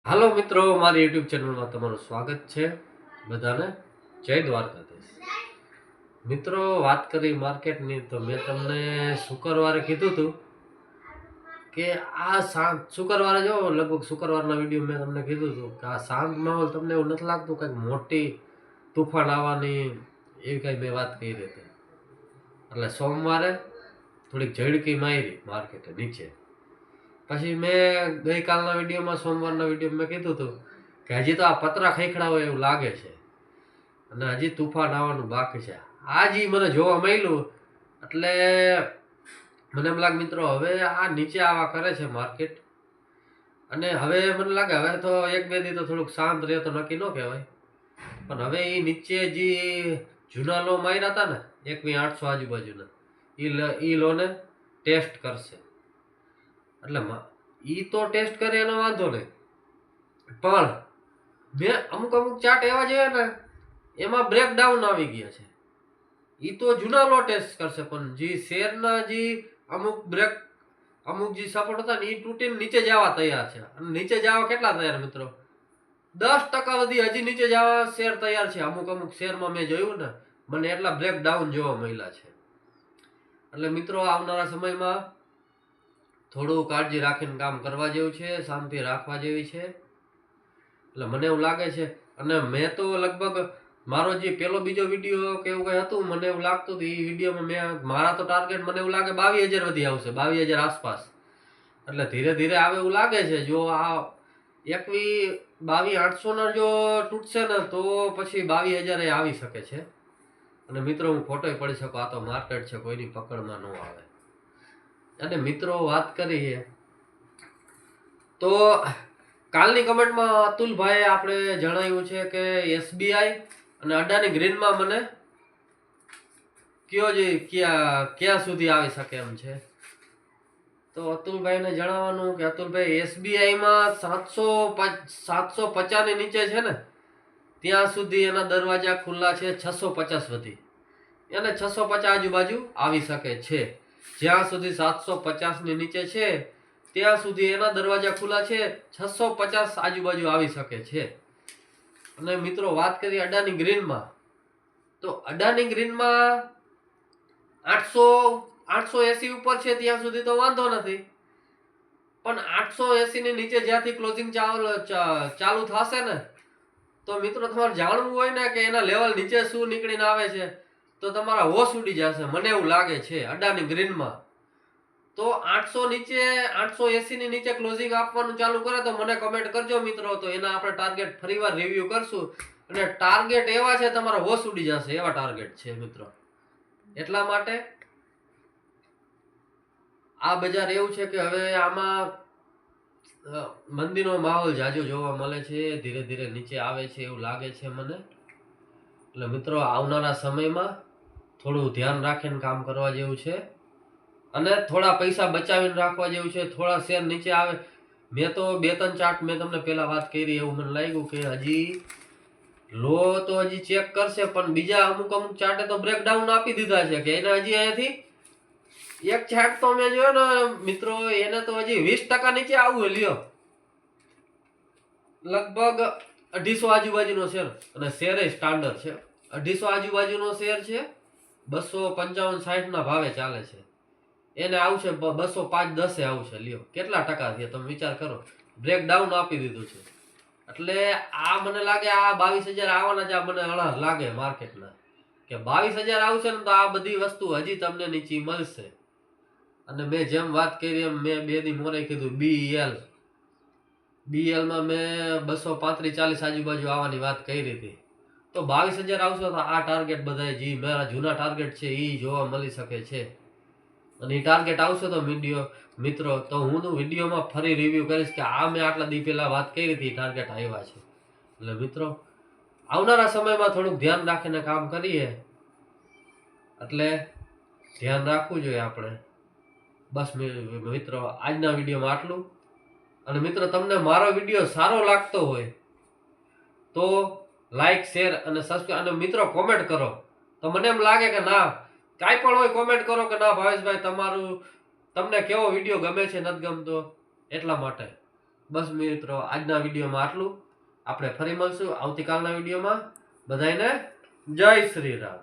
હાલો મિત્રો, મારી યુટ્યુબ ચેનલમાં તમારું સ્વાગત છે. બધાને જય દ્વારકાધીશ. મિત્રો, વાત કરી માર્કેટની તો મેં તમને શુક્રવારે કીધું હતું કે આ શાંત શુક્રવારે જો લગભગ શુક્રવારના વિડીયો મેં તમને કીધું હતું કે આ શાંત માહોલ તમને એવું નથી લાગતું કંઈક મોટી તુફાન આવવાની એવી કંઈ મેં વાત કરી હતી. એટલે સોમવારે થોડીક ઝડકી મારી માર્કેટે નીચે. પછી મેં ગઈકાલના વિડીયોમાં સોમવારના વિડીયો મેં કીધું હતું કે હજી તો આ પતરા ખખડાવે એવું લાગે છે અને હજી તુફાન આવવાનું બાકી છે. આજ મને જોવા મળ્યું એટલે મને એમ લાગે મિત્રો હવે આ નીચે આવા કરે છે માર્કેટ. અને હવે મને લાગે હવે તો એક બે દી તો થોડુંક શાંત રહે તો નક્કી ન કહેવાય, પણ હવે એ નીચે જે જૂના લો માર્યા હતા ને 1,800 આજુબાજુના એ લોને ટેસ્ટ કરશે. એટલે ઈ તો ટેસ્ટ કરે એનો વાંધો નહીં, પણ મેં અમુક ચાર્ટ એવા જોયા ને એમાં બ્રેકડાઉન આવી ગયા છે. ઈ તો જૂના લો ટેસ્ટ કરશે, પણ જે શેરના જે અમુક જે સપોર્ટ હતા ને એ તૂટીને નીચે જવા તૈયાર છે. અને નીચે જવા કેટલા તૈયાર મિત્રો? 10% સુધી હજી નીચે જવા શેર તૈયાર છે. અમુક શેરમાં મેં જોયું ને મને એટલા બ્રેકડાઉન જોવા મળ્યા છે. એટલે મિત્રો આવનારા સમયમાં થોડું કાળજી રાખીને કામ કરવા જેવું છે, શાંતિ રાખવા જેવી છે. એટલે મને એવું લાગે છે. અને મેં તો લગભગ મારો જે પેલો બીજો વિડીયો કે એવું કંઈ હતું મને એવું લાગતું હતું એ વિડીયોમાં મેં મારા તો ટાર્ગેટ મને એવું લાગે 22,000 વધી આવશે, 22,000 આસપાસ. એટલે ધીરે ધીરે આવે એવું લાગે છે. જો આ 22,800 જો તૂટશે ને તો પછી 22,000 આવી શકે છે. અને મિત્રો હું ફોટોય પડી શકું, આ તો માર્કેટ છે, કોઈની પકડમાં ન આવે. અને મિત્રો વાત કરીએ તો કાલની કમેન્ટમાં અતુલભાઈએ આપણે જણાવ્યું છે કે એસબીઆઈ અને અડાની ગ્રીનમાં મને ક્યાં સુધી આવી શકે એમ છે. તો અતુલભાઈને જણાવવાનું કે અતુલભાઈ એસબીઆઈમાં 750 ની નીચે છે ને ત્યાં સુધી એના દરવાજા ખુલ્લા છે. 650 વધી એને 650 આજુબાજુ આવી શકે છે. જ્યાં સુધી 750 ની નીચે છે ત્યાં સુધી એના દરવાજા ખુલ્લા છે. 650 આજુબાજુ આવી શકે છે. અને મિત્રો વાત કરીએ અડાની ગ્રીનમાં, તો અડાની ગ્રીનમાં 880 ઉપર છે ત્યાં સુધી તો વાંધો નથી, પણ 880 ની નીચે જ્યાંથી ક્લોઝિંગ ચાલુ થશે ને તો મિત્રો તમારે જાણવું હોય ને કે એના લેવલ નીચે શું નીકળીને આવે છે તો તમારા હોશ ઉડી જશે. મને એવું લાગે છે અડાની ગ્રીનમાં તો 880 ની નીચે ક્લોઝિંગ આપવાનું ચાલુ કરે તો મને કમેન્ટ કરજો મિત્રો, તો એના આપણે ટાર્ગેટ ફરીવાર રિવ્યુ કરશું. અને ટાર્ગેટ એવા છે તમારા હોશ ઉડી જશે એવા ટાર્ગેટ છે મિત્રો. એટલા માટે આ બજાર એવું છે કે હવે આમાં મંદીનો માહોલ જાજો જોવા મળે છે, ધીરે ધીરે નીચે આવે છે એવું લાગે છે મને. એટલે મિત્રો આવનારા સમયમાં થોડું ધ્યાન રાખીને કામ કરવા જેવું છે અને થોડા પૈસા બચાવીને રાખવા જેવું છે. થોડા શેર નીચે આવે, મેં તો 2-3 ચાર્ટ મેં તમને પહેલા વાત કરી એવું મને લાગ્યું કે હજી લો તો હજી ચેક કરશે, પણ બીજા અમુક ચાર્ટે તો બ્રેકડાઉન આપી દીધા છે કે એને હજી અહીંયાથી એક ચાર્ટ તો મેં જોયો ને મિત્રો એને તો હજી 20% નીચે આવવું લ્યો, લગભગ 250 આજુબાજુનો શેર. અને શેર સ્ટાન્ડર્ડ છે, 250 આજુબાજુનો શેર છે, 255-60 ના ભાવે ચાલે છે. એને આવશે 205-10 આવશે લ્યો. કેટલા ટકા છે તમે વિચાર કરો, બ્રેકડાઉન આપી દીધું છે. એટલે આ મને લાગે આ 22,000 આવવાના જ મને લાગે માર્કેટના, કે 22,000 આવશે ને તો આ બધી વસ્તુ હજી તમને નીચે મળશે. અને મેં જેમ વાત કરી એમ મેં 2 દી મોરે કીધું BL માં મેં 235-40 આજુબાજુ આવવાની વાત કરી હતી. તો 22,000 આવશે તો આ ટાર્ગેટ બધા જે મારા જૂના ટાર્ગેટ છે એ જોવા મળી શકે છે. અને એ ટાર્ગેટ આવશે તો મિત્રો તો હું વિડીયોમાં ફરી રિવ્યુ કરીશ કે આ મેં આટલા દી પહેલા વાત કરી હતી ટાર્ગેટ આવ્યા છે. એટલે મિત્રો આવનારા સમયમાં થોડુંક ધ્યાન રાખીને કામ કરીએ, એટલે ધ્યાન રાખવું જોઈએ આપણે. બસ મિત્રો આજના વિડીયોમાં આટલું. અને મિત્રો તમને મારો વિડીયો સારો લાગતો હોય તો લાઈક, શેર અને સબસ્ક્રાઇબ અને મિત્રો કોમેન્ટ કરો. તો મને એમ લાગે કે ના કાંઈ પણ હોય કોમેન્ટ કરો કે ના ભાવેશભાઈ તમને કેવો વિડીયો ગમે છે નથી ગમતો, એટલા માટે બસ મિત્રો, આજના વિડીયોમાં આટલું. આપણે ફરી મળશું આવતીકાલના વિડીયોમાં. બધાને જય શ્રી રામ.